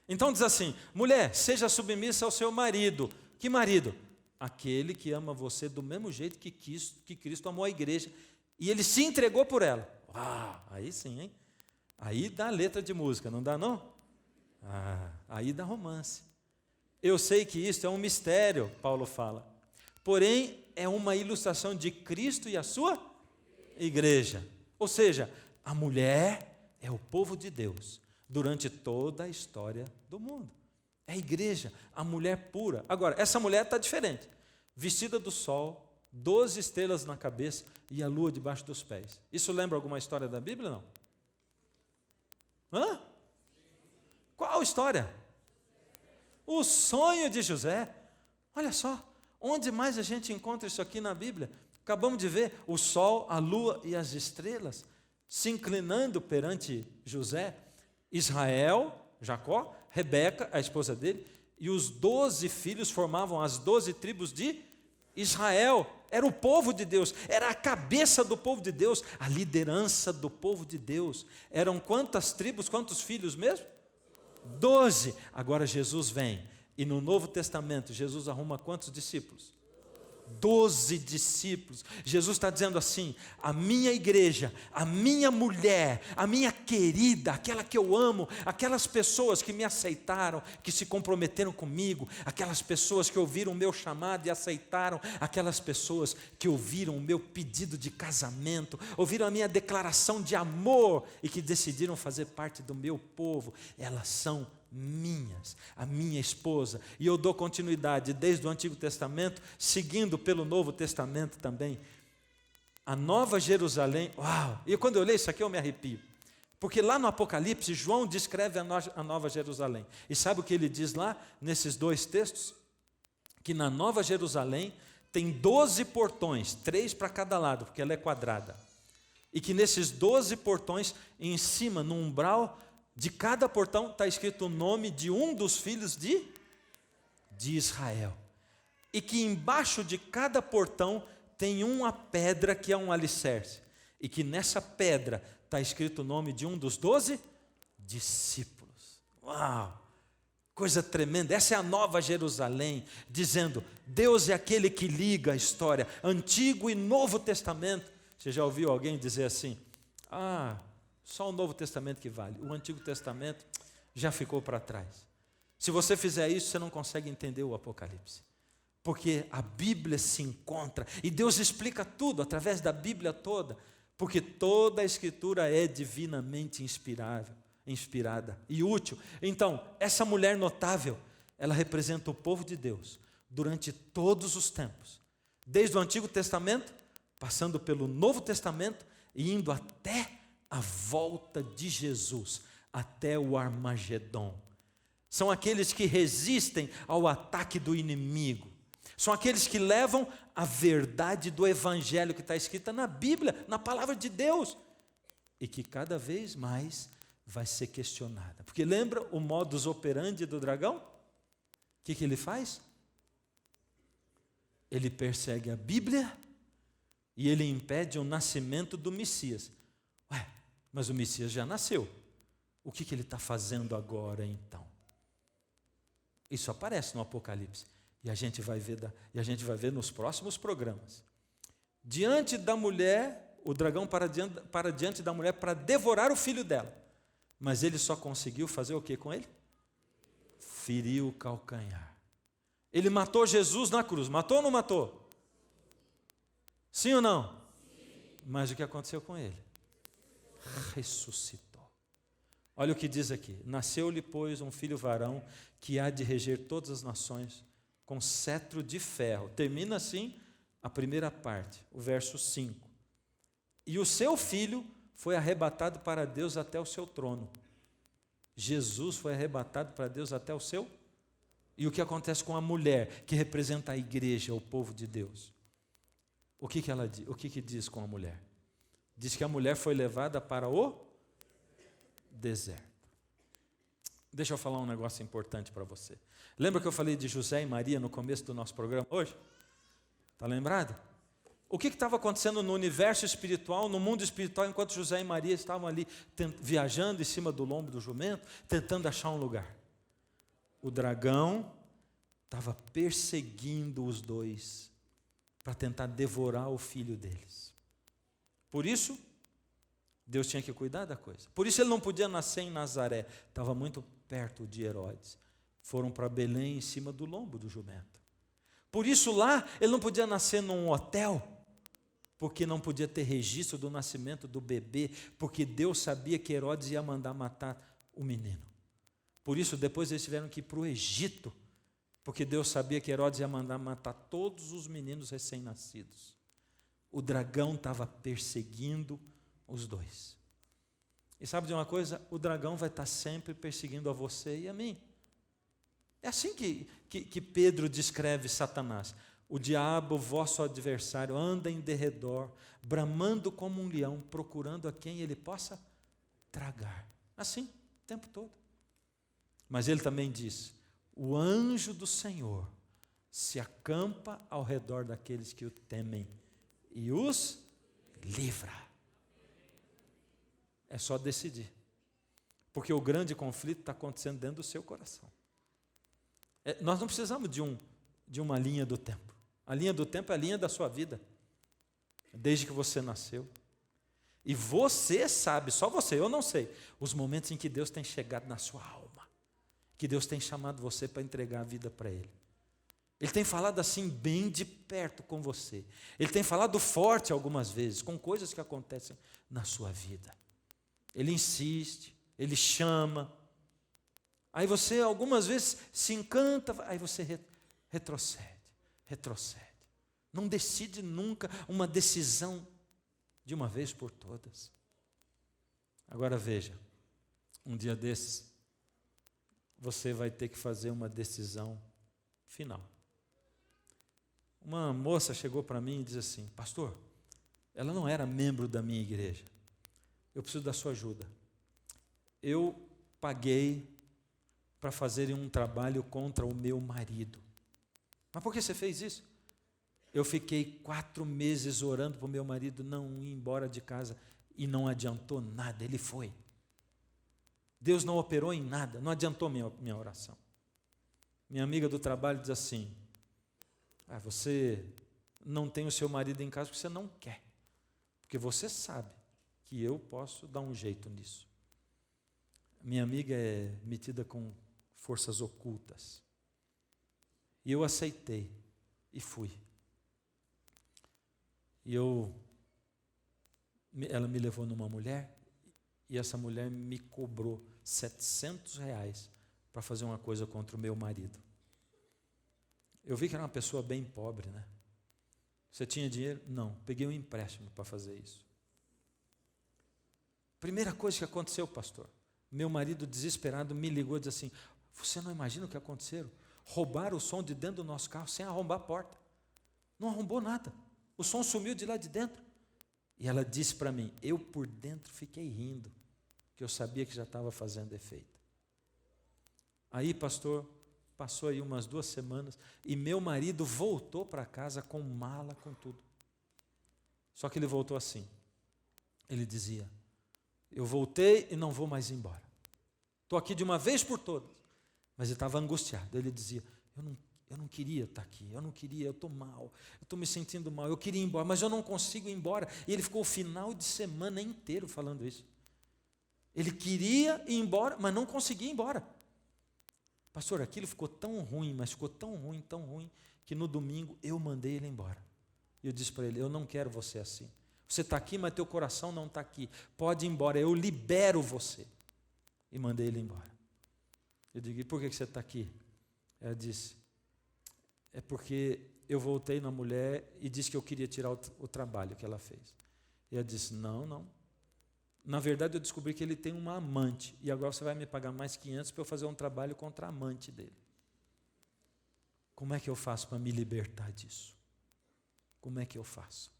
Então diz assim: mulher, seja submissa ao seu marido. Que marido? Aquele que ama você do mesmo jeito que Cristo amou a igreja. E ele se entregou por ela. Uau, aí sim, hein? Aí dá letra de música, não dá não? Aí dá romance. Eu sei que isso é um mistério, Paulo fala. Porém, é uma ilustração de Cristo e a sua igreja. Ou seja, a mulher é o povo de Deus durante toda a história do mundo. É a igreja, a mulher pura. Agora, essa mulher está diferente. Vestida do sol, 12 estrelas na cabeça e a lua debaixo dos pés. Isso lembra alguma história da Bíblia, não? Hã? Qual história? O sonho de José. Olha só, onde mais a gente encontra isso aqui na Bíblia? Acabamos de ver o sol, a lua e as estrelas se inclinando perante José, Israel, Jacó, Rebeca, a esposa dele, e os 12 filhos formavam as 12 tribos de Israel. Era o povo de Deus, era a cabeça do povo de Deus, a liderança do povo de Deus. Eram quantas tribos, quantos filhos mesmo? 12. Agora Jesus vem, e no Novo Testamento, Jesus arruma quantos discípulos? 12 discípulos. Jesus está dizendo assim: a minha igreja, a minha mulher, a minha querida, aquela que eu amo, aquelas pessoas que me aceitaram, que se comprometeram comigo, aquelas pessoas que ouviram o meu chamado e aceitaram, aquelas pessoas que ouviram o meu pedido de casamento, ouviram a minha declaração de amor e que decidiram fazer parte do meu povo, elas são minhas, a minha esposa. E eu dou continuidade desde o Antigo Testamento, seguindo pelo Novo Testamento também. A Nova Jerusalém, uau! E quando eu leio isso aqui eu me arrepio, porque lá no Apocalipse João descreve a Nova Jerusalém, e sabe o que ele diz lá nesses dois textos? Que na Nova Jerusalém tem 12 portões, 3 para cada lado, porque ela é quadrada, e que nesses 12 portões, em cima, no umbral de cada portão está escrito o nome de um dos filhos de Israel. E que embaixo de cada portão tem uma pedra que é um alicerce. E que nessa pedra está escrito o nome de um dos 12 discípulos. Uau! Coisa tremenda. Essa é a Nova Jerusalém, dizendo: Deus é aquele que liga a história, Antigo e Novo Testamento. Você já ouviu alguém dizer assim: só o Novo Testamento que vale, o Antigo Testamento já ficou para trás. Se você fizer isso, você não consegue entender o Apocalipse, porque a Bíblia se encontra, e Deus explica tudo através da Bíblia toda, porque toda a Escritura é divinamente inspirada e útil. Então, essa mulher notável, ela representa o povo de Deus, durante todos os tempos, desde o Antigo Testamento, passando pelo Novo Testamento, e indo até a volta de Jesus, até o Armagedon. São aqueles que resistem ao ataque do inimigo. São aqueles que levam a verdade do Evangelho que está escrita na Bíblia, na palavra de Deus, e que cada vez mais vai ser questionada. Porque lembra o modus operandi do dragão? O que ele faz? Ele persegue a Bíblia e ele impede o nascimento do Messias. Mas o Messias já nasceu. O que ele está fazendo agora então? Isso aparece no Apocalipse. E a gente vai ver nos próximos programas. Diante da mulher, o dragão para diante da mulher para devorar o filho dela. Mas ele só conseguiu fazer o que com ele? Feriu o calcanhar. Ele matou Jesus na cruz. Matou ou não matou? Sim ou não? Sim. Mas o que aconteceu com ele? Ressuscitou. Olha o que diz aqui: nasceu-lhe, pois, um filho varão, que há de reger todas as nações, com cetro de ferro. Termina assim a primeira parte, o verso 5. E o seu filho foi arrebatado para Deus até o seu trono. Jesus foi arrebatado para Deus até o seu. E o que acontece com a mulher, que representa a igreja, o povo de Deus? O que ela diz? O que diz com a mulher? Diz que a mulher foi levada para o deserto. Deixa eu falar um negócio importante para você. Lembra que eu falei de José e Maria no começo do nosso programa hoje? Está lembrado? O que estava acontecendo no universo espiritual, no mundo espiritual, enquanto José e Maria estavam ali viajando em cima do lombo do jumento, tentando achar um lugar? O dragão estava perseguindo os dois para tentar devorar o filho deles. Por isso, Deus tinha que cuidar da coisa. Por isso ele não podia nascer em Nazaré, estava muito perto de Herodes. Foram para Belém em cima do lombo do jumento. Por isso lá ele não podia nascer num hotel, porque não podia ter registro do nascimento do bebê, porque Deus sabia que Herodes ia mandar matar o menino. Por isso depois eles tiveram que ir para o Egito, porque Deus sabia que Herodes ia mandar matar todos os meninos recém-nascidos. O dragão estava perseguindo os dois. E sabe de uma coisa? O dragão vai estar sempre perseguindo a você e a mim. É assim que Pedro descreve Satanás. O diabo, vosso adversário, anda em derredor, bramando como um leão, procurando a quem ele possa tragar. Assim, o tempo todo. Mas ele também diz: o anjo do Senhor se acampa ao redor daqueles que o temem e os livra. É só decidir. Porque o grande conflito está acontecendo dentro do seu coração. Nós não precisamos de uma linha do tempo. A linha do tempo é a linha da sua vida. Desde que você nasceu. E você sabe, só você, eu não sei, os momentos em que Deus tem chegado na sua alma. Que Deus tem chamado você para entregar a vida para Ele. Ele tem falado assim bem de perto com você. Ele tem falado forte algumas vezes, com coisas que acontecem na sua vida. Ele insiste, Ele chama. Aí você algumas vezes se encanta, aí você retrocede. Não decide nunca uma decisão de uma vez por todas. Agora veja, um dia desses, você vai ter que fazer uma decisão final. Uma moça chegou para mim e disse assim: pastor, ela não era membro da minha igreja, eu preciso da sua ajuda. Eu paguei para fazerem um trabalho contra o meu marido. Mas por que você fez isso? Eu fiquei 4 meses orando para o meu marido não ir embora de casa e não adiantou nada, ele foi. Deus não operou em nada, não adiantou minha oração. Minha amiga do trabalho diz assim: você não tem o seu marido em casa porque você não quer, porque você sabe que eu posso dar um jeito nisso. Minha amiga é metida com forças ocultas. E eu aceitei e fui. E ela me levou numa mulher, e essa mulher me cobrou R$700 para fazer uma coisa contra o meu marido. Eu vi que era uma pessoa bem pobre, né? Você tinha dinheiro? Não, peguei um empréstimo para fazer isso. Primeira coisa que aconteceu, pastor, meu marido desesperado me ligou e disse assim: você não imagina o que aconteceu? Roubaram o som de dentro do nosso carro sem arrombar a porta. Não arrombou nada. O som sumiu de lá de dentro. E ela disse para mim, eu por dentro fiquei rindo, que eu sabia que já estava fazendo efeito. Aí, pastor, passou aí umas 2 semanas e meu marido voltou para casa com mala, com tudo. Só que ele voltou assim. Ele dizia: eu voltei e não vou mais embora. Estou aqui de uma vez por todas. Mas ele estava angustiado. Ele dizia: eu não queria estar aqui, eu não queria, eu estou mal, eu estou me sentindo mal, eu queria ir embora, mas eu não consigo ir embora. E ele ficou o final de semana inteiro falando isso. Ele queria ir embora, mas não conseguia ir embora. Pastor, aquilo ficou tão ruim, mas ficou tão ruim, que no domingo eu mandei ele embora. E eu disse para ele: eu não quero você assim. Você está aqui, mas teu coração não está aqui. Pode ir embora, eu libero você. e mandei ele embora. Eu digo, e por que você está aqui? Ela disse, é porque eu voltei na mulher e disse que eu queria tirar o trabalho que ela fez. E ela disse, não. Na verdade, eu descobri que ele tem uma amante, e agora você vai me pagar mais 500 para eu fazer um trabalho contra a amante dele. Como é que eu faço para me libertar disso? Como é que eu faço?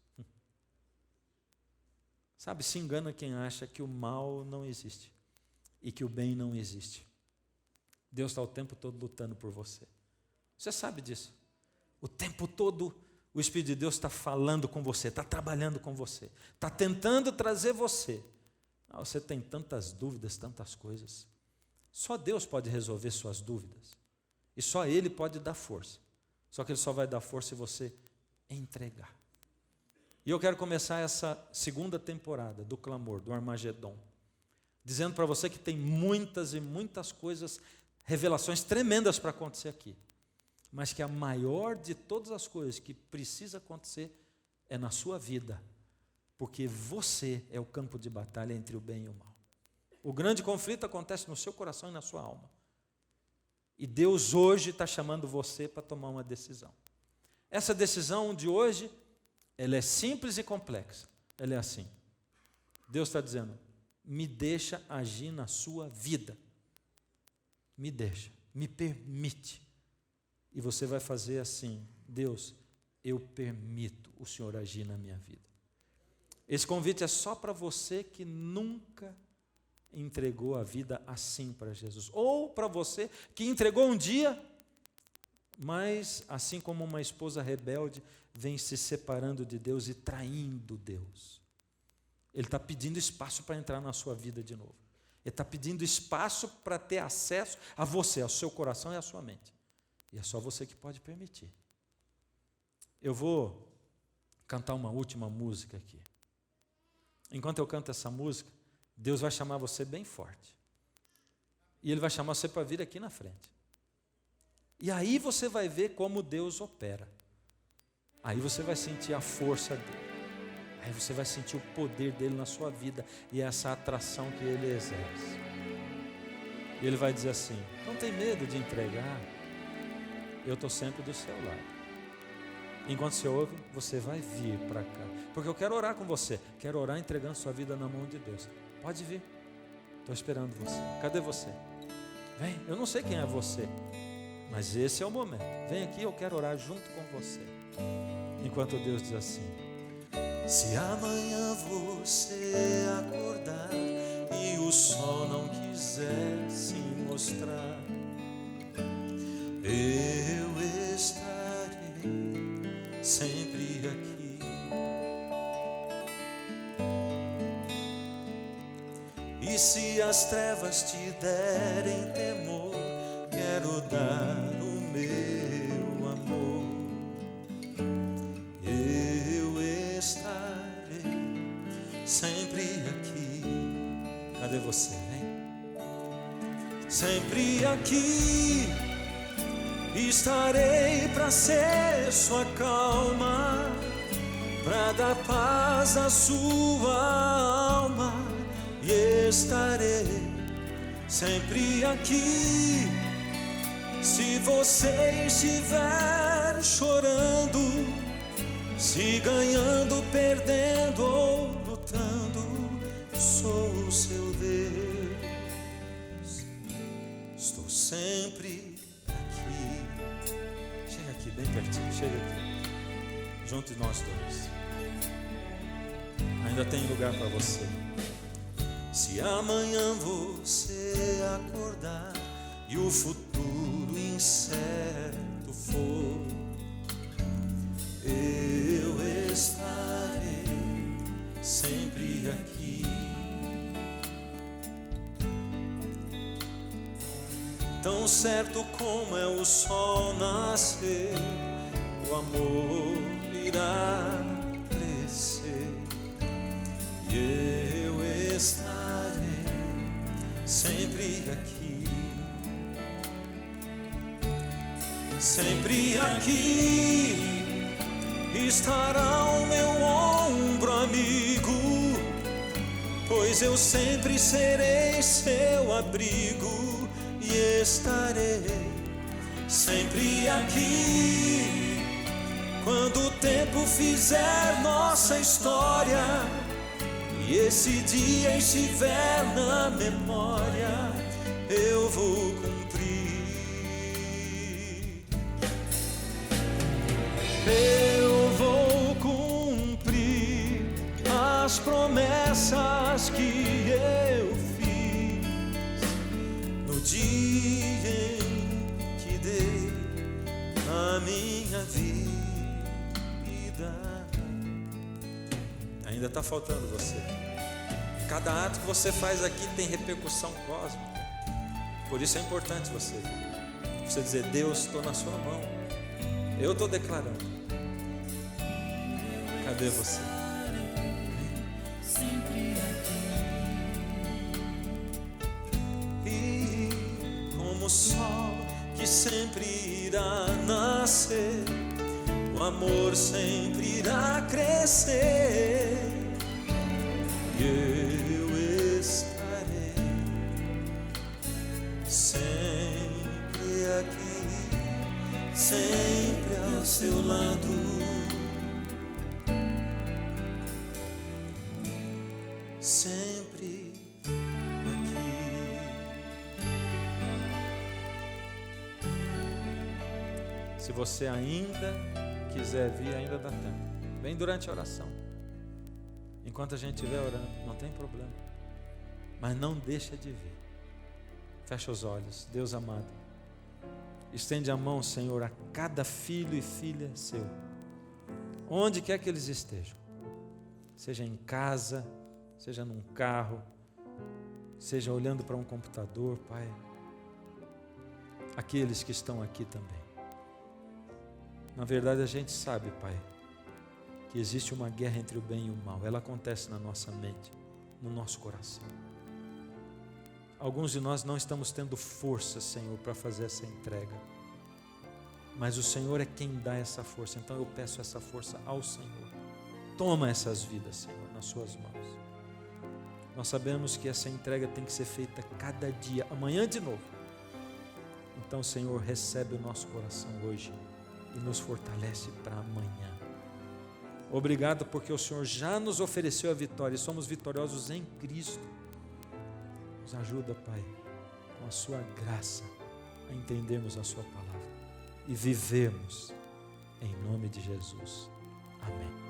Sabe, se engana quem acha que o mal não existe e que o bem não existe. Deus está o tempo todo lutando por você. Você sabe disso. O tempo todo o Espírito de Deus está falando com você, está trabalhando com você, está tentando trazer você. Você tem tantas dúvidas, tantas coisas. Só Deus pode resolver suas dúvidas. E só Ele pode dar força. Só que Ele só vai dar força se você entregar. E eu quero começar essa segunda temporada do Clamor, do Armagedon, dizendo para você que tem muitas e muitas coisas, revelações tremendas para acontecer aqui. Mas que a maior de todas as coisas que precisa acontecer é na sua vida. Porque você é o campo de batalha entre o bem e o mal. O grande conflito acontece no seu coração e na sua alma. E Deus hoje está chamando você para tomar uma decisão. Essa decisão de hoje, ela é simples e complexa. Ela é assim. Deus está dizendo, me deixa agir na sua vida. Me deixa, me permite. E você vai fazer assim, Deus, eu permito o Senhor agir na minha vida. Esse convite é só para você que nunca entregou a vida assim para Jesus. Ou para você que entregou um dia, mas assim como uma esposa rebelde vem se separando de Deus e traindo Deus. Ele está pedindo espaço para entrar na sua vida de novo. Ele está pedindo espaço para ter acesso a você, ao seu coração e à sua mente. E é só você que pode permitir. Eu vou cantar uma última música aqui. Enquanto eu canto essa música, Deus vai chamar você bem forte. E Ele vai chamar você para vir aqui na frente. E aí você vai ver como Deus opera. Aí você vai sentir a força dEle. Aí você vai sentir o poder dEle na sua vida e essa atração que Ele exerce. E Ele vai dizer assim, não tem medo de entregar, eu estou sempre do seu lado. Enquanto você ouve, você vai vir para cá. Porque eu quero orar com você. Quero orar entregando sua vida na mão de Deus. Pode vir. Estou esperando você. Cadê você? Vem. Eu não sei quem é você. Mas esse é o momento. Vem aqui, eu quero orar junto com você. Enquanto Deus diz assim. Se amanhã você acordar e o sol não quiser se mostrar, eu estarei sempre aqui. E se as trevas te derem temor, quero dar o meu amor. Eu estarei sempre aqui. Cadê você, hein? Sempre aqui estarei para ser sua calma, para dar paz à sua alma. E estarei sempre aqui. Se você estiver chorando, se ganhando, perdendo ou lutando, sou o seu Deus. Estou sempre aqui. Chega aqui, bem pertinho, chega aqui. Junto de nós dois. Ainda tem lugar para você. Se amanhã você acordar e o futuro incerto for, eu estarei sempre aqui. Tão certo como é o sol nascer, o amor irá crescer. E eu estarei sempre aqui. Sempre aqui estará o meu ombro amigo, pois eu sempre serei seu abrigo e estarei sempre aqui. Quando o tempo fizer nossa história e esse dia estiver na memória, eu vou cumprir. Eu vou cumprir as promessas que eu fiz no dia em que dei a minha vida. Ainda está faltando você. Cada ato que você faz aqui tem repercussão cósmica. Por isso é importante você dizer: Deus, estou na sua mão. Eu estou declarando. Cadê você? E como o sol que sempre irá nascer, o amor sempre irá crescer, e eu estarei sempre aqui, sempre ao seu lado, sempre aqui. Se você ainda quiser vir, ainda dá tempo. Vem durante a oração. Enquanto a gente estiver orando, não tem problema. Mas não deixa de vir. Fecha os olhos. Deus amado, estende a mão, Senhor, a cada filho e filha seu, onde quer que eles estejam, seja em casa, seja num carro, seja olhando para um computador, Pai. Aqueles que estão aqui também. Na verdade, a gente sabe, Pai, que existe uma guerra entre o bem e o mal. Ela acontece na nossa mente, no nosso coração. Alguns de nós não estamos tendo força, Senhor, para fazer essa entrega. Mas o Senhor é quem dá essa força. Então eu peço essa força ao Senhor. Toma essas vidas, Senhor, nas suas mãos. Nós sabemos que essa entrega tem que ser feita cada dia, amanhã de novo. Então, Senhor, recebe o nosso coração hoje e nos fortalece para amanhã. Obrigado porque o Senhor já nos ofereceu a vitória e somos vitoriosos em Cristo. Nos ajuda, Pai, com a sua graça a entendermos a sua palavra e vivermos em nome de Jesus. Amém.